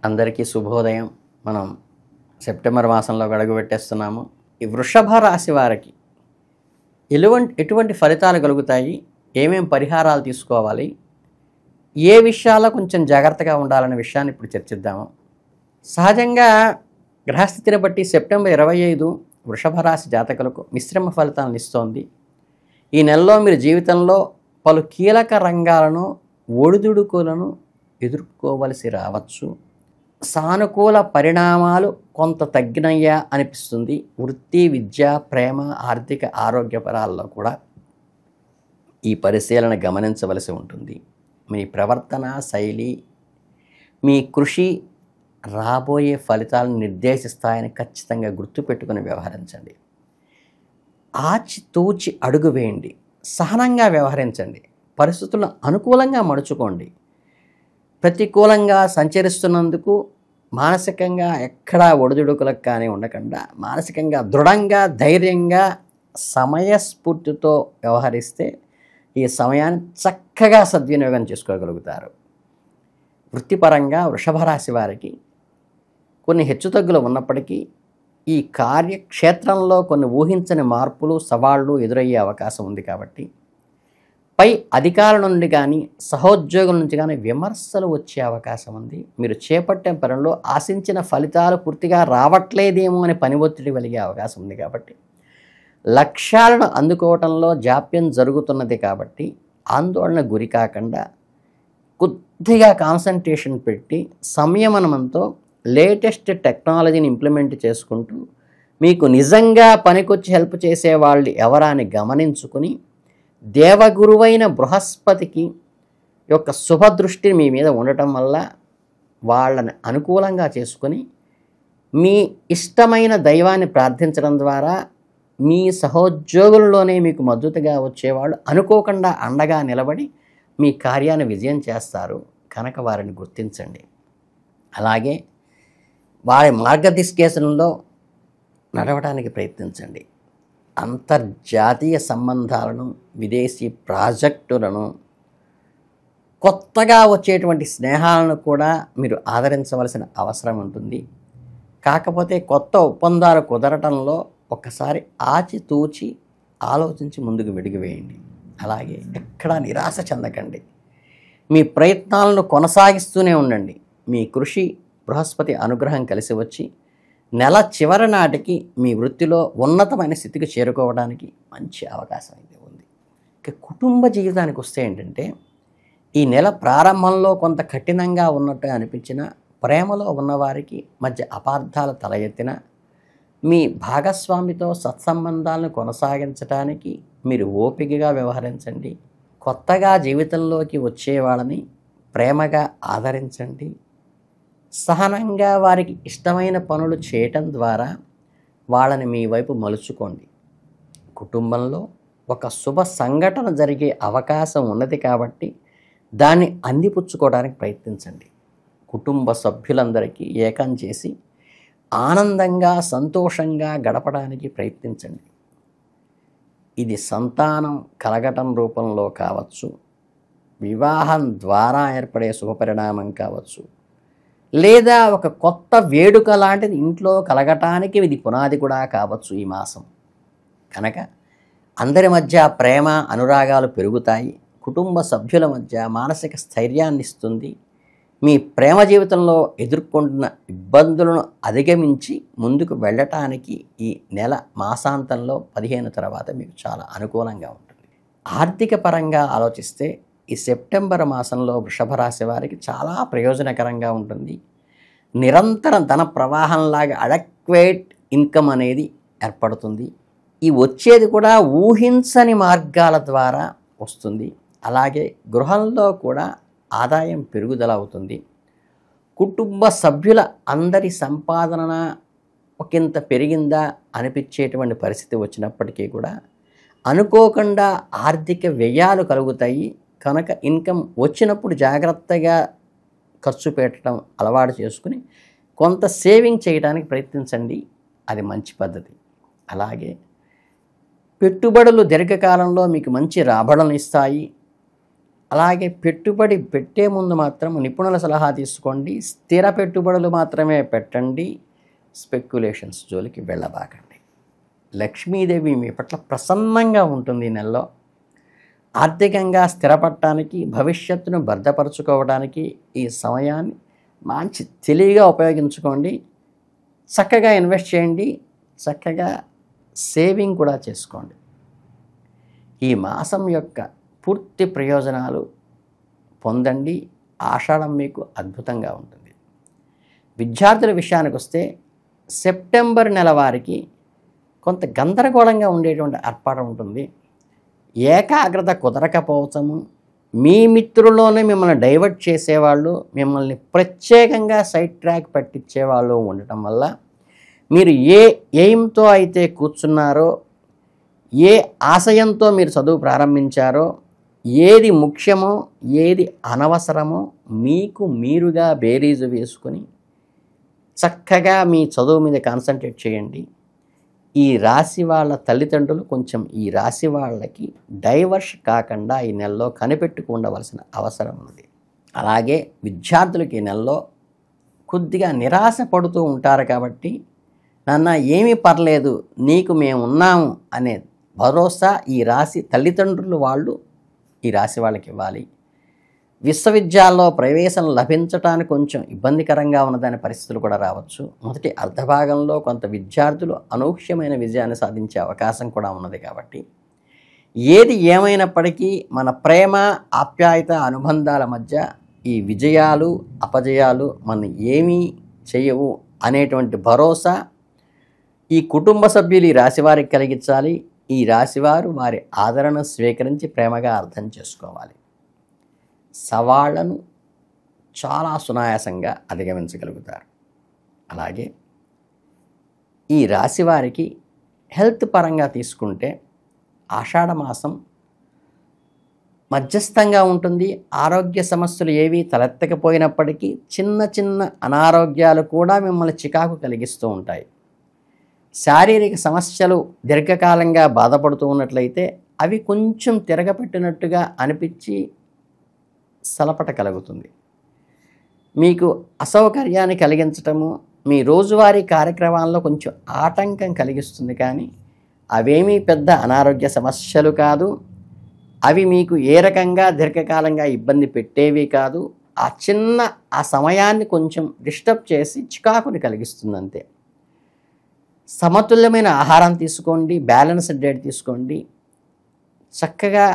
అందరికీ శుభోదయం. మనం సెప్టెంబర్ మాసంలో అడుగుపెట్టేస్తున్నాము. ఈ వృషభ రాశి వారికి ఎటువంటి ఫలితాలు కలుగుతాయి, ఏమేం పరిహారాలు తీసుకోవాలి, ఏ విషయాల్లో కొంచెం జాగ్రత్తగా ఉండాలనే విషయాన్ని ఇప్పుడు చర్చిద్దాము. సహజంగా గ్రహస్థితిని బట్టి సెప్టెంబర్ 25 వృషభ రాశి జాతకులకు మిశ్రమ ఫలితాలను ఇస్తోంది. ఈ నెలలో మీరు జీవితంలో పలు కీలక రంగాలను ఒడిదుడుకులను ఎదుర్కోవలసి రావచ్చు. సానుకూల పరిణామాలు కొంత తగ్గినయ్యా అనిపిస్తుంది. వృత్తి, విద్య, ప్రేమ, ఆర్థిక, ఆరోగ్యపరాల్లో కూడా ఈ పరిశీలన గమనించవలసి ఉంటుంది. మీ ప్రవర్తన శైలి, మీ కృషి రాబోయే ఫలితాలను నిర్దేశిస్తాయని ఖచ్చితంగా గుర్తుపెట్టుకుని వ్యవహరించండి. ఆచితూచి అడుగు వేయండి. సహనంగా వ్యవహరించండి. పరిస్థితులను అనుకూలంగా మడుచుకోండి. ప్రతికూలంగా సంచరిస్తున్నందుకు మానసికంగా ఎక్కడా ఒడిదుడుకులకు కానీ ఉండకుండా మానసికంగా దృఢంగా, ధైర్యంగా, సమయస్ఫూర్తితో వ్యవహరిస్తే ఈ సమయాన్ని చక్కగా సద్వినియోగం చేసుకోగలుగుతారు. వృత్తిపరంగా వృషభ రాశి వారికి కొన్ని హెచ్చుతగ్గులు ఉన్నప్పటికీ ఈ కార్యక్షేత్రంలో కొన్ని ఊహించని మార్పులు, సవాళ్లు ఎదురయ్యే అవకాశం ఉంది. కాబట్టి పై అధికారుల నుండి కానీ సహోద్యోగుల నుంచి కానీ విమర్శలు వచ్చే అవకాశం ఉంది. మీరు చేపట్టే పనుల్లో ఆశించిన ఫలితాలు పూర్తిగా రావట్లేదేమో అని పని ఒత్తిడి కలిగే అవకాశం ఉంది. కాబట్టి లక్ష్యాలను అందుకోవటంలో జాప్యం జరుగుతున్నది. కాబట్టి ఆందోళన గురి కాకుండా కొద్దిగా కాన్సన్ట్రేషన్ పెట్టి సంయమనంతో లేటెస్ట్ టెక్నాలజీని ఇంప్లిమెంట్ చేసుకుంటూ మీకు నిజంగా పనికొచ్చి హెల్ప్ చేసే వాళ్ళు ఎవరా అని గమనించుకుని దేవగురువైన బృహస్పతికి యొక్క శుభదృష్టి మీ మీద ఉండటం వల్ల వాళ్ళని అనుకూలంగా చేసుకుని మీ ఇష్టమైన దైవాన్ని ప్రార్థించడం ద్వారా మీ సహోద్యోగుల్లోనే మీకు మద్దతుగా వచ్చేవాళ్ళు అనుకోకుండా అండగా నిలబడి మీ కార్యాన్ని విజయం చేస్తారు. కనుక వారిని గుర్తించండి. అలాగే వారి మార్గదిశకేశంలో నడవడానికి ప్రయత్నించండి. అంతర్జాతీయ సంబంధాలను, విదేశీ ప్రాజెక్టులను, కొత్తగా వచ్చేటువంటి స్నేహాలను కూడా మీరు ఆదరించవలసిన అవసరం ఉంటుంది. కాకపోతే కొత్త ఒప్పందాలు కుదరటంలో ఒక్కసారి ఆచితూచి ఆలోచించి ముందుకు వెడిగివేయండి. అలాగే ఎక్కడా నిరాశ చెందకండి. మీ ప్రయత్నాలను కొనసాగిస్తూనే ఉండండి. మీ కృషి, బృహస్పతి అనుగ్రహం కలిసి వచ్చి నెల చివరి నాటికి మీ వృత్తిలో ఉన్నతమైన స్థితికి చేరుకోవడానికి మంచి అవకాశం అయితే ఉంది. ఇక కుటుంబ జీవితానికి వస్తే ఏంటంటే ఈ నెల ప్రారంభంలో కొంత కఠినంగా ఉన్నట్టు అనిపించిన, ప్రేమలో ఉన్నవారికి మధ్య అపార్థాలు తల ఎత్తిన, మీ భాగస్వామితో సత్సంబంధాలను కొనసాగించడానికి మీరు ఓపికగా వ్యవహరించండి. కొత్తగా జీవితంలోకి వచ్చే వాళ్ళని ప్రేమగా ఆదరించండి. సహనంగా వారికి ఇష్టమైన పనులు చేయటం ద్వారా వాళ్ళని మీ వైపు మలుచుకోండి. కుటుంబంలో ఒక శుభ సంఘటన జరిగే అవకాశం ఉన్నది కాబట్టి దాన్ని అందిపుచ్చుకోవడానికి ప్రయత్నించండి. కుటుంబ సభ్యులందరికీ ఏకం చేసి ఆనందంగా, సంతోషంగా గడపడానికి ప్రయత్నించండి. ఇది సంతానం కలగటం రూపంలో కావచ్చు, వివాహం ద్వారా ఏర్పడే శుభపరిణామం కావచ్చు, లేదా ఒక కొత్త వేడుక లాంటిది ఇంట్లో కలగటానికి ఇది పునాది కూడా కావచ్చు ఈ మాసం. కనుక అందరి మధ్య ప్రేమ, అనురాగాలు పెరుగుతాయి. కుటుంబ సభ్యుల మధ్య మానసిక స్థైర్యాన్ని ఇస్తుంది. మీ ప్రేమ జీవితంలో ఎదుర్కొంటున్న ఇబ్బందులను అధిగమించి ముందుకు వెళ్ళటానికి ఈ నెల మాసాంతంలో 15 తర్వాత మీకు చాలా అనుకూలంగా ఉంటుంది. ఆర్థిక పరంగా ఆలోచిస్తే ఈ సెప్టెంబర్ మాసంలో వృషభ రాశి వారికి చాలా ప్రయోజనకరంగా ఉంటుంది. నిరంతరం ధన ప్రవాహంలాగా అడక్వేట్ ఇన్కమ్ అనేది ఏర్పడుతుంది. ఈ వచ్చేది కూడా ఊహించని మార్గాల ద్వారా వస్తుంది. అలాగే గృహంలో కూడా ఆదాయం పెరుగుదల అవుతుంది. కుటుంబ సభ్యుల అందరి సంపాదన ఒకంత పెరిగిందా అనిపించేటువంటి పరిస్థితి వచ్చినప్పటికీ కూడా అనుకోకుండా ఆర్థిక వ్యయాలు కలుగుతాయి. కనుక ఇన్కమ్ వచ్చినప్పుడు జాగ్రత్తగా ఖర్చు పెట్టడం అలవాటు చేసుకుని కొంత సేవింగ్ చేయడానికి ప్రయత్నించండి. అది మంచి పద్ధతి. అలాగే పెట్టుబడులు దీర్ఘకాలంలో మీకు మంచి రాబడులను ఇస్తాయి. అలాగే పెట్టుబడి పెట్టే ముందు మాత్రం నిపుణుల సలహా తీసుకోండి. స్థిర పెట్టుబడులు మాత్రమే పెట్టండి. స్పెక్యులేషన్స్ జోలికి వెళ్ళబాకండి. లక్ష్మీదేవి మీ పట్ల ప్రసన్నంగా ఉంటుంది ఈ నెలలో. ఆర్థికంగా స్థిరపడటానికి, భవిష్యత్తును భద్రపరచుకోవడానికి ఈ సమయాన్ని మంచి తెలివిగా ఉపయోగించుకోండి. చక్కగా ఇన్వెస్ట్ చేయండి. చక్కగా సేవింగ్ కూడా చేసుకోండి. ఈ మాసం యొక్క పూర్తి ప్రయోజనాలు పొందండి. ఆషాఢం మీకు అద్భుతంగా ఉంటుంది. విద్యార్థుల విషయానికి వస్తే సెప్టెంబర్ నెల వారికి కొంత గందరగోళంగా ఉండేటువంటి ఏర్పాటు ఉంటుంది. ఏకాగ్రత కుదరకపోవటము, మీ మిత్రుల్లోనే మిమ్మల్ని డైవర్ట్ చేసేవాళ్ళు, మిమ్మల్ని ప్రత్యేకంగా సైడ్ ట్రాక్ పట్టించేవాళ్ళు ఉండటం వల్ల మీరు ఏ ఎయిమ్తో అయితే కూర్చున్నారో, ఏ ఆశయంతో మీరు చదువు ప్రారంభించారో, ఏది ముఖ్యమో ఏది అనవసరమో మీకు మీరుగా బేరీజు వేసుకొని చక్కగా మీ చదువు మీద కాన్సన్ట్రేట్ చేయండి. ఈ రాశి వాళ్ళ తల్లిదండ్రులు కొంచెం ఈ రాశి వాళ్ళకి డైవర్స్ కాకుండా ఈ నెలలో కనిపెట్టుకు ఉండవలసిన అవసరం ఉంది. అలాగే విద్యార్థులకి ఈ నెలలో కొద్దిగా నిరాశ పడుతూ ఉంటారు కాబట్టి, నాన్న ఏమీ పర్లేదు నీకు మేము ఉన్నాము అనే భరోసా ఈ రాశి తల్లిదండ్రులు వాళ్ళు ఈ రాశి వాళ్ళకి ఇవ్వాలి. విశ్వవిద్యాలయంలో ప్రవేశం లభించడానికి కొంచెం ఇబ్బందికరంగా ఉన్నదాని పరిస్థితులు కూడా రావచ్చు. మొదటి అర్ధభాగంలో కొంత విద్యార్థులు అనూహ్యమైన విజయాన్ని సాధించే అవకాశం కూడా ఉన్నది. కాబట్టి ఏది ఏమైనప్పటికీ మన ప్రేమ, ఆప్యాయత, అనుబంధాల మధ్య ఈ విజయాలు, అపజయాలు మన ఏమీ చేయవు అనేటువంటి భరోసా ఈ కుటుంబ సభ్యులు ఈ రాశివారికి కలిగించాలి. ఈ రాశివారు వారి ఆదరణ స్వీకరించి ప్రేమగా అర్థం చేసుకోవాలి. సవాళ్లను చాలా సునాయాసంగా అధిగమించగలుగుతారు. అలాగే ఈ రాశి వారికి హెల్త్ పరంగా తీసుకుంటే ఆషాఢ మాసం మధ్యస్థంగా ఉంటుంది. ఆరోగ్య సమస్యలు ఏవి తలెత్తకపోయినప్పటికీ చిన్న చిన్న అనారోగ్యాలు కూడా మిమ్మల్ని చికాకు కలిగిస్తూ ఉంటాయి. శారీరక సమస్యలు దీర్ఘకాలంగా బాధపడుతూ ఉన్నట్లయితే అవి కొంచెం తిరగపెట్టినట్టుగా అనిపించి సలపట కలుగుతుంది. మీకు అసౌకర్యాన్ని కలిగించటము, మీ రోజువారీ కార్యక్రమాల్లో కొంచెం ఆటంకం కలిగిస్తుంది. కానీ అవేమీ పెద్ద అనారోగ్య సమస్యలు కాదు. అవి మీకు ఏ రకంగా దీర్ఘకాలంగా ఇబ్బంది పెట్టేవి కాదు. ఆ సమయాన్ని కొంచెం డిస్టర్బ్ చేసి చికాకుని కలిగిస్తుంది అంతే. సమతుల్యమైన ఆహారం తీసుకోండి. బ్యాలెన్స్డ్ డైట్ తీసుకోండి. చక్కగా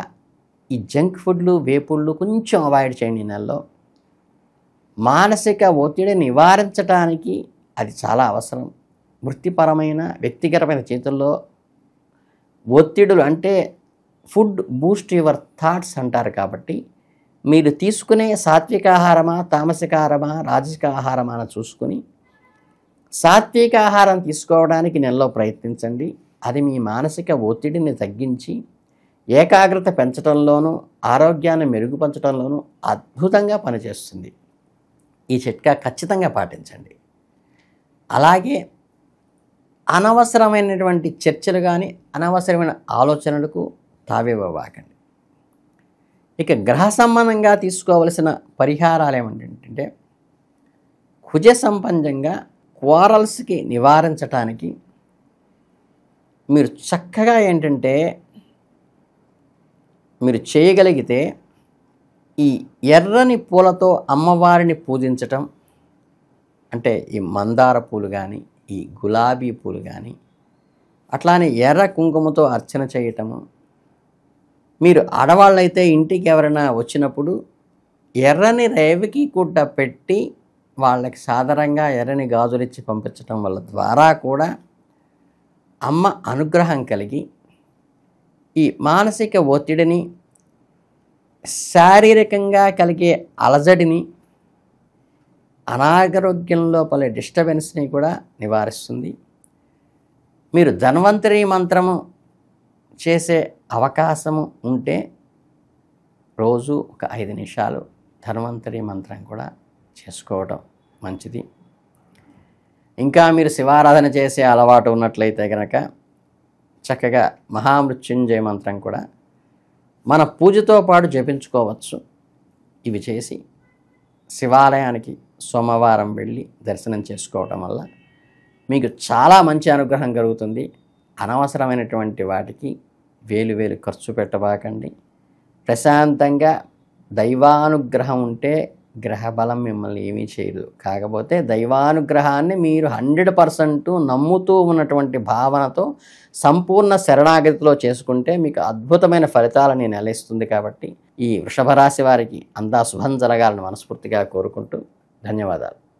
ఈ జంక్ ఫుడ్లు, వేపుళ్ళు కొంచెం అవాయిడ్ చేయండి. ఈ నెలలో మానసిక ఒత్తిడి నివారించడానికి అది చాలా అవసరం. వృత్తిపరమైన, వ్యక్తిగతమైన చేతుల్లో ఒత్తిడులు అంటే ఫుడ్ బూస్ట్ యువర్ థాట్స్ అంటారు. కాబట్టి మీరు తీసుకునే సాత్విక ఆహారమా, తామసిక ఆహారమా, రాజసిక ఆహారమా అని చూసుకుని సాత్విక ఆహారం తీసుకోవడానికి నెలలో ప్రయత్నించండి. అది మీ మానసిక ఒత్తిడిని తగ్గించి ఏకాగ్రత పెంచడంలోనూ, ఆరోగ్యాన్ని మెరుగుపరచడంలోనూ అద్భుతంగా పనిచేస్తుంది. ఈ చిట్కా ఖచ్చితంగా పాటించండి. అలాగే అనవసరమైనటువంటి చర్చలు కానీ, అనవసరమైన ఆలోచనలకు తావివ్వకండి. ఇక గ్రహ సంబంధంగా తీసుకోవలసిన పరిహారాలు ఏమిటంటే, కుజ సంబంధంగా క్వారల్స్కి నివారించటానికి మీరు చక్కగా ఏంటంటే మీరు చేయగలిగితే ఈ ఎర్రని పూలతో అమ్మవారిని పూజించటం, అంటే ఈ మందార పూలు కానీ, ఈ గులాబీ పూలు కానీ, అట్లానే ఎర్ర కుంకుమతో అర్చన చేయటము. మీరు ఆడవాళ్ళైతే ఇంటికి ఎవరైనా వచ్చినప్పుడు ఎర్రని రేవికి గుడ్డ పెట్టి వాళ్ళకి సాధారణంగా ఎర్రని గాజులిచ్చి పంపించటం వల్ల ద్వారా కూడా అమ్మ అనుగ్రహం కలిగి ఈ మానసిక ఒత్తిడిని, శారీరకంగా కలిగే అలజడిని, అనారోగ్యంలో పలు డిస్టర్బెన్స్ని కూడా నివారిస్తుంది. మీరు ధన్వంతరి మంత్రము చేసే అవకాశము ఉంటే రోజు ఒక 5 నిమిషాలు ధన్వంతరి మంత్రం కూడా చేసుకోవడం మంచిది. ఇంకా మీరు శివారాధన చేసే అలవాటు ఉన్నట్లయితే కనుక చక్కగా మహామృత్యుంజయ మంత్రం కూడా మన పూజతో పాటు జపించుకోవచ్చు. ఇవి చేసి శివాలయానికి సోమవారం వెళ్ళి దర్శనం చేసుకోవటం వల్ల మీకు చాలా మంచి అనుగ్రహం కలుగుతుంది. అనవసరమైనటువంటి వాటికి వేలు వేలు ఖర్చు పెట్టబాకండి. ప్రశాంతంగా దైవానుగ్రహం ఉంటే గ్రహబలం మిమ్మల్ని ఏమీ చేయదు. కాకపోతే దైవానుగ్రహాన్ని మీరు 100% నమ్ముతూ ఉన్నటువంటి భావనతో సంపూర్ణ శరణాగతిలో చేసుకుంటే మీకు అద్భుతమైన ఫలితాలని నెలయిస్తుంది. కాబట్టి ఈ వృషభ రాశి వారికి అంతా శుభం జరగాలని మనస్ఫూర్తిగా కోరుకుంటూ ధన్యవాదాలు.